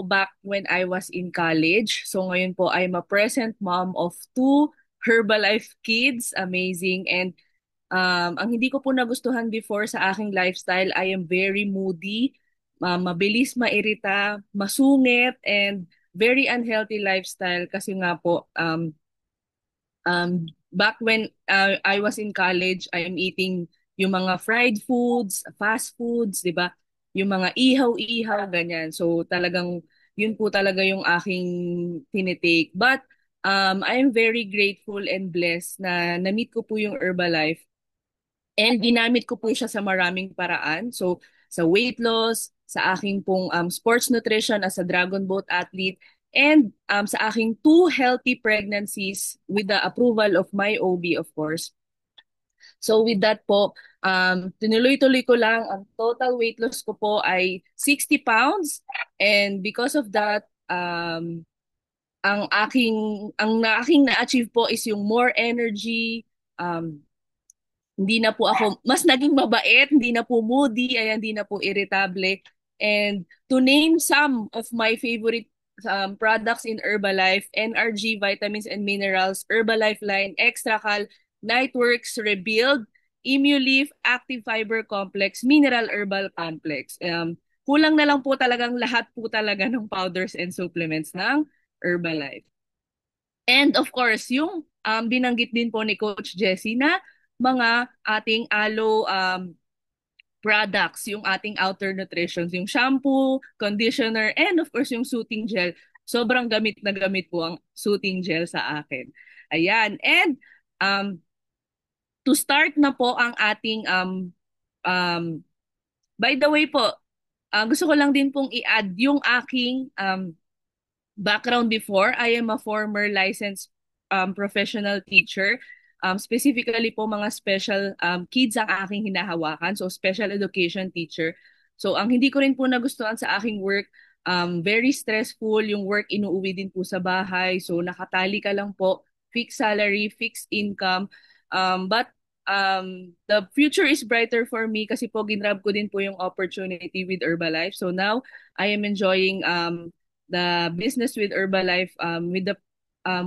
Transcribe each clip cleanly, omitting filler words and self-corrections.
back when I was in college. So ngayon po, I'm a present mom of two Herbalife kids. Amazing. And ang hindi ko po nagustuhan before sa aking lifestyle, I am very moody, mabilis mairita, masungit, and very unhealthy lifestyle kasi nga po, back when I was in college, I am eating yung mga fried foods, fast foods, di ba? Yung mga ihaw-ihaw, ganyan. So talagang yun po talaga yung aking tinitake. But I am very grateful and blessed na na-meet ko po yung Herbalife and ginamit ko po siya sa maraming paraan. So sa weight loss, sa aking pong sports nutrition as a Dragon Boat athlete, and sa aking two healthy pregnancies with the approval of my OB, of course. So with that po, tinuloy-tuloy ko lang. Ang total weight loss ko po ay 60 pounds. And because of that, ang aking na-achieve po is yung more energy, um, hindi na po ako, mas naging mabait, hindi na po moody, ayan, hindi na po irritable. And to name some of my favorite products in Herbalife, NRG Vitamins and Minerals, Herbalife line, Extracal, Nightworks Rebuild, Immulif, Active Fiber Complex, Mineral Herbal Complex. Kulang na lang po talagang lahat po talaga ng powders and supplements ng Herbalife. And of course, yung binanggit din po ni Coach Jessie na mga ating aloe products, yung ating outer nutritions, yung shampoo, conditioner, and of course yung soothing gel. Sobrang gamit na gamit po ang soothing gel sa akin. Ayan. And um, to start na po ang ating um, by the way po, gusto ko lang din pong i-add yung aking background before. I am a former licensed professional teacher. Specifically po mga special kids ang aking hinahawakan. So special education teacher. So ang hindi ko rin po nagustuhan sa aking work, very stressful. Yung work inuuwi din po sa bahay. So nakatali ka lang po. Fixed salary, fixed income. But the future is brighter for me kasi po ginrab ko din po yung opportunity with Herbalife. So now I am enjoying the business with Herbalife with the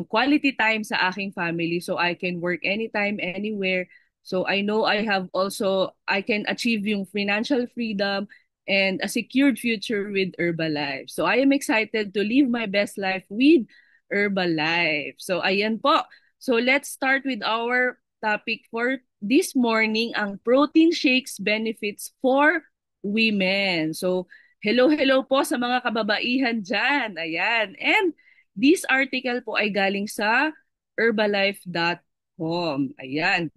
quality time sa aking family so I can work anytime, anywhere. So I know I can achieve yung financial freedom and a secured future with Herbalife. So I am excited to live my best life with Herbalife. So ayan po. So let's start with our topic for this morning, ang protein shakes benefits for women. So hello, hello po sa mga kababaihan dyan. Ayan. And this article po ay galing sa herbalife.com. Ayan.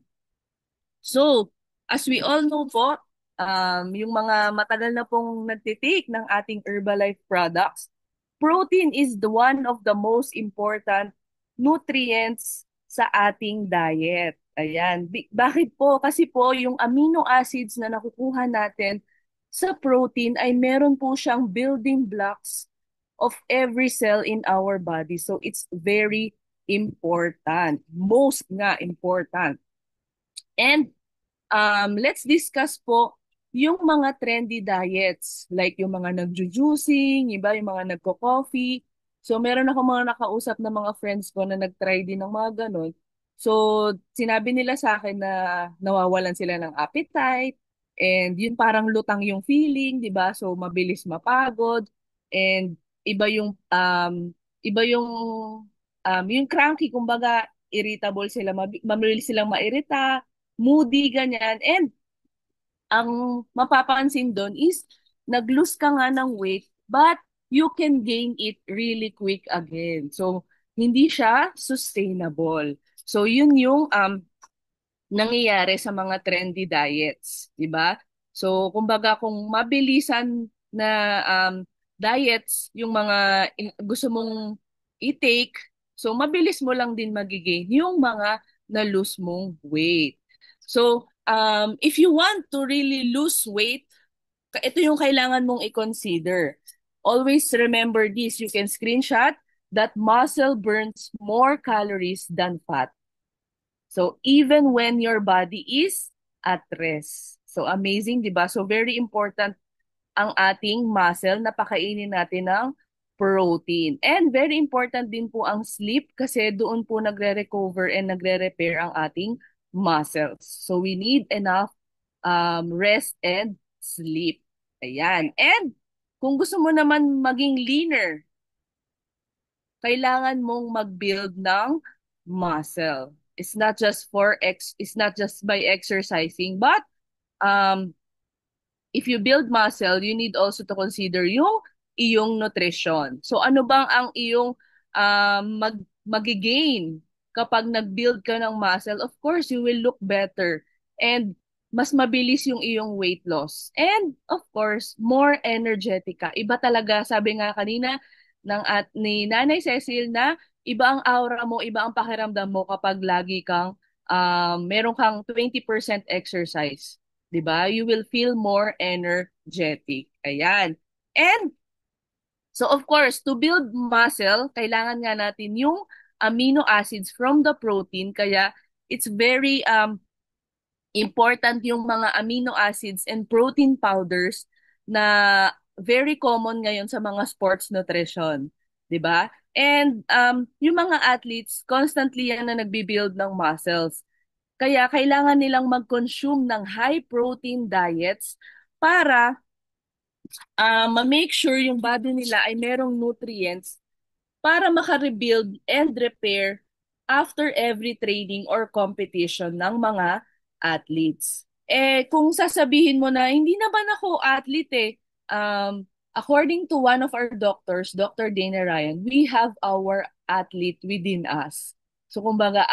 So, as we all know po, yung mga matagal na pong nagtitake ng ating Herbalife products, protein is the one of the most important nutrients sa ating diet. Ayan. Bakit po? Kasi po yung amino acids na nakukuha natin sa protein ay meron po siyang building blocks of every cell in our body. So it's very important. Most nga important. And let's discuss po yung mga trendy diets, like yung mga nagjo-juicing, iba yung mga nagko-coffee. So meron ako mga nakausap na mga friends ko na nag-try din ng mga ganun. So sinabi nila sa akin na nawawalan sila ng appetite and yun parang lutang yung feeling, 'di ba? So mabilis mapagod and iba yung iba yung cranky, kumbaga irritable sila, mabilis silang mairita, moody, ganyan. And ang mapapansin doon is nag-lose ka nga ng weight but you can gain it really quick again. So, hindi siya sustainable. So, yun yung nangyayari sa mga trendy diets, di ba? So, kumbaga kung mabilisan na diets yung mga gusto mong i-take, so mabilis mo lang din magigain yung mga na-lose mong weight. So, if you want to really lose weight, ito yung kailangan mong i-consider. Always remember this. You can screenshot that muscle burns more calories than fat. So, even when your body is at rest. So, amazing, di ba? So, very important ang ating muscle na pakainin natin ng protein. And very important din po ang sleep kasi doon po nagre-recover and nagre-repair ang ating muscles. So we need enough rest and sleep. Ayan. And kung gusto mo naman maging leaner, kailangan mong mag-build ng muscle. It's not just by exercising, but um if you build muscle, you need also to consider yung iyong nutrition. So ano bang ang iyong magigain kapag nag-build ka ng muscle? Of course, you will look better and mas mabilis yung iyong weight loss. And of course, more energetic ka. Iba talaga, sabi nga kanina ni Nanay Cecil na iba ang aura mo, iba ang pakiramdam mo kapag lagi kang meron kang 20% exercise. 'Di ba? You will feel more energetic. Ayan. And so of course, to build muscle, kailangan nga natin yung amino acids from the protein kaya it's very important yung mga amino acids and protein powders na very common ngayon sa mga sports nutrition, 'di ba? And yung mga athletes constantly yan na nagbi-build ng muscles. Kaya kailangan nilang mag-consume ng high protein diets para ma-make sure yung body nila ay merong nutrients para maka-rebuild and repair after every training or competition ng mga athletes. Kung sasabihin mo na, hindi naman ako athlete according to one of our doctors, Dr. Dana Ryan, we have our athlete within us. So kumbaga,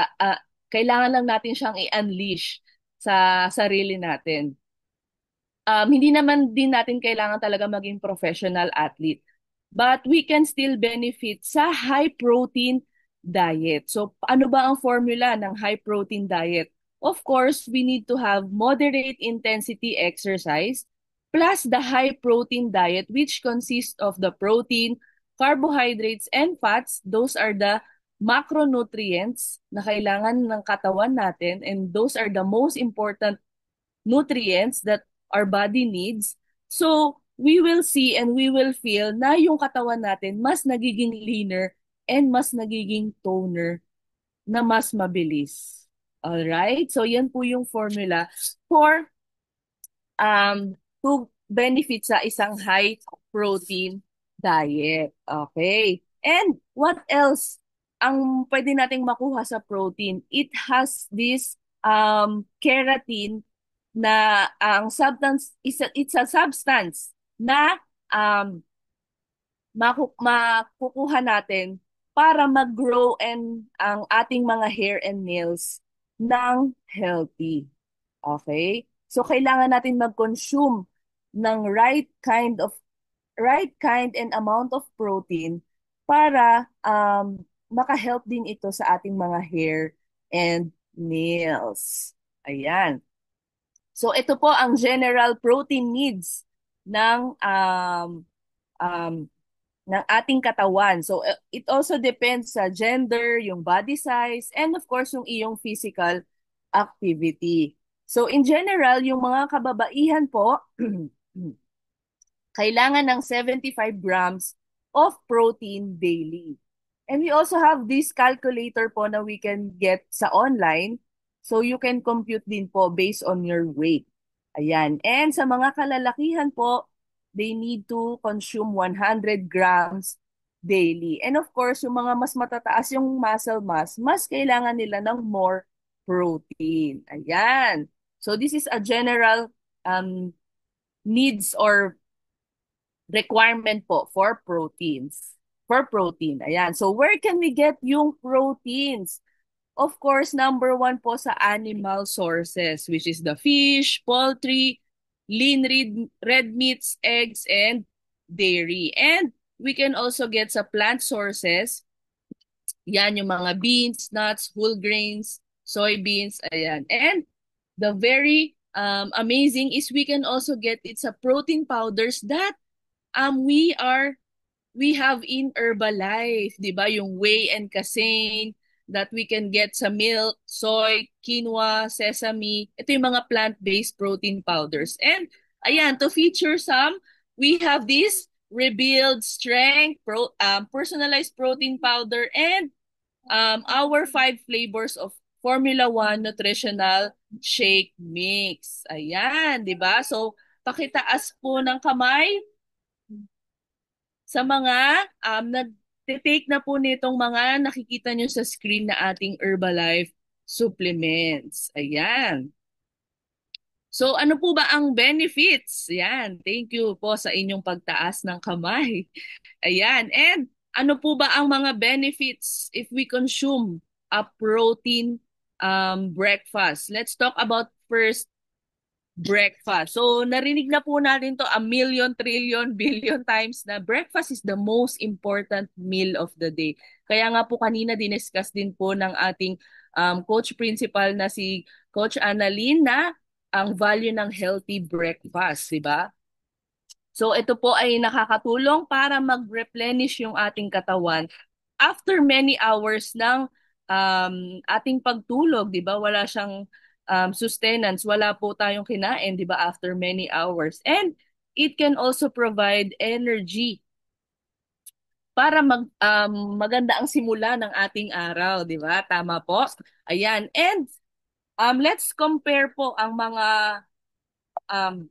kailangan lang natin siyang i-unleash sa sarili natin. Hindi naman din natin kailangan talaga maging professional athlete. But we can still benefit sa high protein diet. So, ano ba ang formula ng high protein diet? Of course, we need to have moderate intensity exercise plus the high protein diet which consists of the protein, carbohydrates, and fats. Those are the macronutrients na kailangan ng katawan natin and those are the most important nutrients that our body needs. So, we will see and we will feel na yung katawan natin mas nagiging leaner and mas nagiging toner na mas mabilis. Alright? So, yan po yung formula for to benefit sa isang high protein diet. Okay. And what else ang pwede nating makuha sa protein? It has this keratin na ang substance it's a substance na um makukuha natin para mag-grow and ang ating mga hair and nails ng healthy. Okay? So kailangan natin mag-consume ng right kind and amount of protein para maka-help din ito sa ating mga hair and nails. Ayan. So ito po ang general protein needs ng um, ng ating katawan. So it also depends sa gender, yung body size, and of course yung iyong physical activity. So in general, yung mga kababaihan po, kailangan ng 75 grams of protein daily. And we also have this calculator po na we can get sa online. So you can compute din po based on your weight. Ayan. And sa mga kalalakihan po, they need to consume 100 grams daily. And of course, yung mga mas matataas yung muscle mass, mas kailangan nila ng more protein. Ayan. So this is a general needs or requirement po for proteins. For protein. Ayan. So where can we get yung proteins? Of course, number one po sa animal sources, which is the fish, poultry, lean red meats, eggs, and dairy. And we can also get sa plant sources. Yan yung mga beans, nuts, whole grains, soybeans, ayan. And the very amazing is we can also get it sa protein powders that we have in Herbalife, 'di ba? Yung whey and casein that we can get sa milk, soy, quinoa, sesame. Ito yung mga plant-based protein powders. And ayan, to feature some, we have this rebuild strength, personalized protein powder, and our 5 flavors of Formula One nutritional shake mix. Ayan, di ba? So, pakitaas po ng kamay sa mga nag-take na po nitong mga nakikita nyo sa screen na ating Herbalife supplements. Ayan. So ano po ba ang benefits? Ayan, thank you po sa inyong pagtaas ng kamay. Ayan, and ano po ba ang mga benefits if we consume a protein breakfast? Let's talk about first breakfast. So narinig na po natin to a million, trillion, billion times na breakfast is the most important meal of the day. Kaya nga po kanina diniscuss din po ng ating coach principal na si Coach Annalyn na ang value ng healthy breakfast, di ba? So ito po ay nakakatulong para mag-replenish yung ating katawan after many hours ng ating pagtulog, 'di ba? Wala siyang sustenance, wala po tayong kinain, 'di ba, after many hours. And it can also provide energy para maganda ang simula ng ating araw, 'di ba? Tama po. Ayan. And let's compare po ang mga um,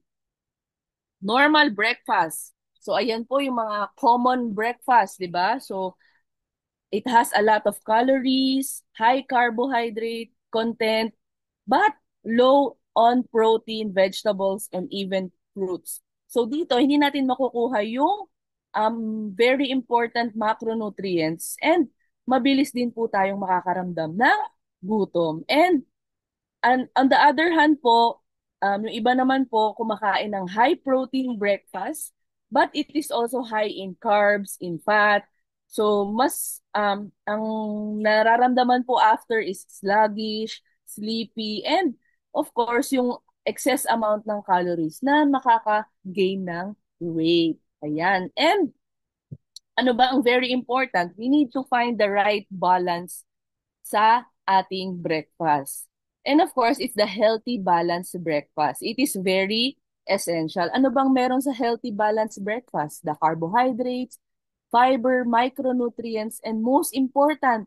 normal breakfast. So ayan po yung mga common breakfast, 'di ba? So it has a lot of calories, high carbohydrate content, but low on protein, vegetables, and even fruits. So dito, hindi natin makukuha yung very important macronutrients and mabilis din po tayong makakaramdam ng gutom. And on the other hand po, yung iba naman po kumakain ng high protein breakfast, but it is also high in carbs, in fat. So mas ang nararamdaman po after is sluggish, sleepy, and of course yung excess amount ng calories na makaka-gain ng weight. Ayan. And ano ba ang very important? We need to find the right balance sa ating breakfast. And of course, it's the healthy balanced breakfast. It is very essential. Ano bang meron sa healthy balanced breakfast? The carbohydrates, fiber, micronutrients, and most important,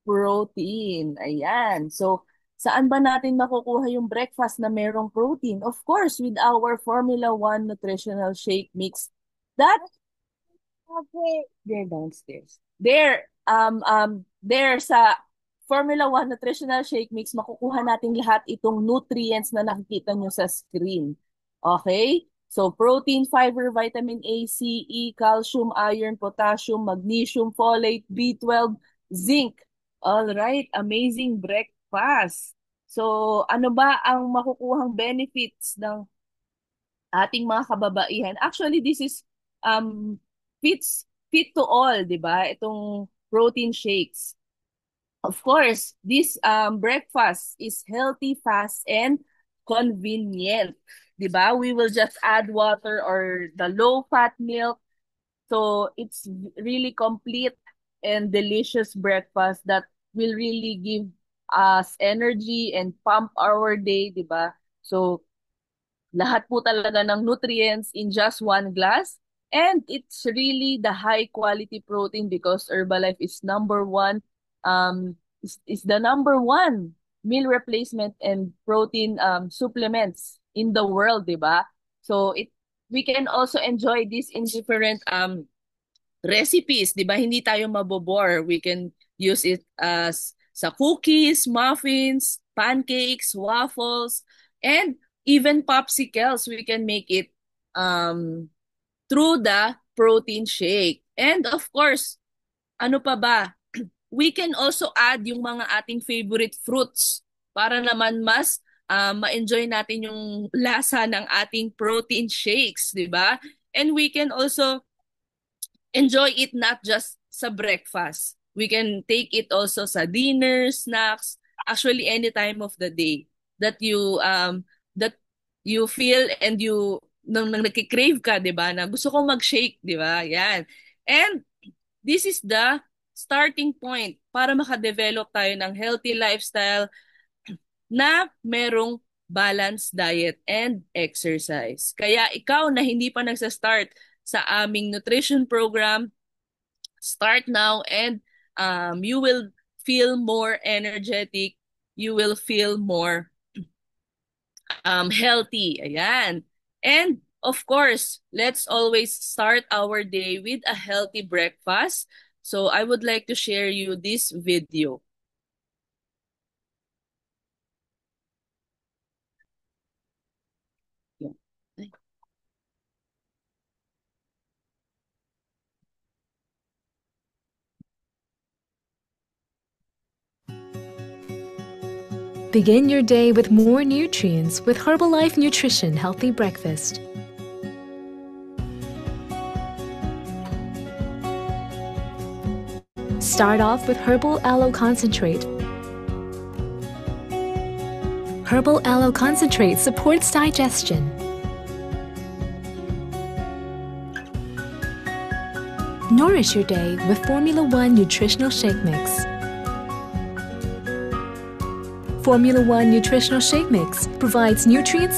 protein. Ayan. So, saan ba natin makukuha yung breakfast na merong protein? Of course, with our Formula One nutritional shake mix that they're downstairs. There sa Formula One Nutritional Shake Mix, makukuha natin lahat itong nutrients na nakikita nyo sa screen. Okay? So, protein, fiber, vitamin A, C, E, calcium, iron, potassium, magnesium, folate, B12, zinc. All right, amazing breakfast. So, ano ba ang makukuhang benefits ng ating mga kababaihan? Actually, this is um fit to all, 'di ba? Itong protein shakes. Of course, this breakfast is healthy, fast, and convenient. 'Di ba? We will just add water or the low-fat milk. So it's really complete and delicious breakfast that will really give us energy and pump our day, 'di ba? So lahat po talaga ng nutrients in just one glass. And it's really the high quality protein because Herbalife is number one, is the number one meal replacement and protein supplements in the world, di ba? So we can also enjoy this in different recipes, di ba? Hindi tayo mabobore. We can use it as sa cookies, muffins, pancakes, waffles, and even popsicles. We can make it um, through the protein shake. And of course, ano pa ba? We can also add yung mga ating favorite fruits para naman mas ma-enjoy natin yung lasa ng ating protein shakes, di ba? And we can also enjoy it not just sa breakfast. We can take it also sa dinner, snacks, actually any time of the day that you feel and you nang nagki-crave ka, 'di ba? Na gusto kong mag-shake, 'di ba? Yan. And this is the starting point para maka-develop tayo ng healthy lifestyle na merong balanced diet and exercise. Kaya ikaw na hindi pa nagsa-start sa aming nutrition program. Start now and you will feel more energetic. You will feel more healthy. Ayan. And of course, let's always start our day with a healthy breakfast. So I would like to share you this video. Yeah. Begin your day with more nutrients with Herbalife Nutrition Healthy Breakfast. Start off with Herbal Aloe Concentrate. Herbal Aloe Concentrate supports digestion. Nourish your day with Formula One Nutritional Shake Mix. Formula One Nutritional Shake Mix provides nutrients.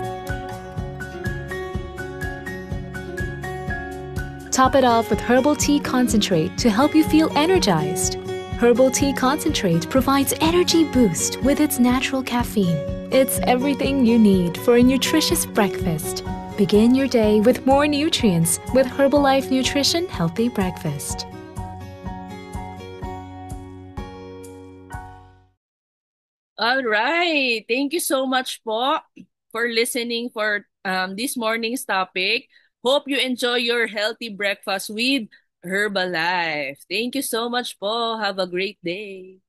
Top it off with Herbal Tea Concentrate to help you feel energized. Herbal Tea Concentrate provides energy boost with its natural caffeine. It's everything you need for a nutritious breakfast. Begin your day with more nutrients with Herbalife Nutrition Healthy Breakfast. All right. Thank you so much po for listening for this morning's topic. Hope you enjoy your healthy breakfast with Herbalife. Thank you so much po. Have a great day.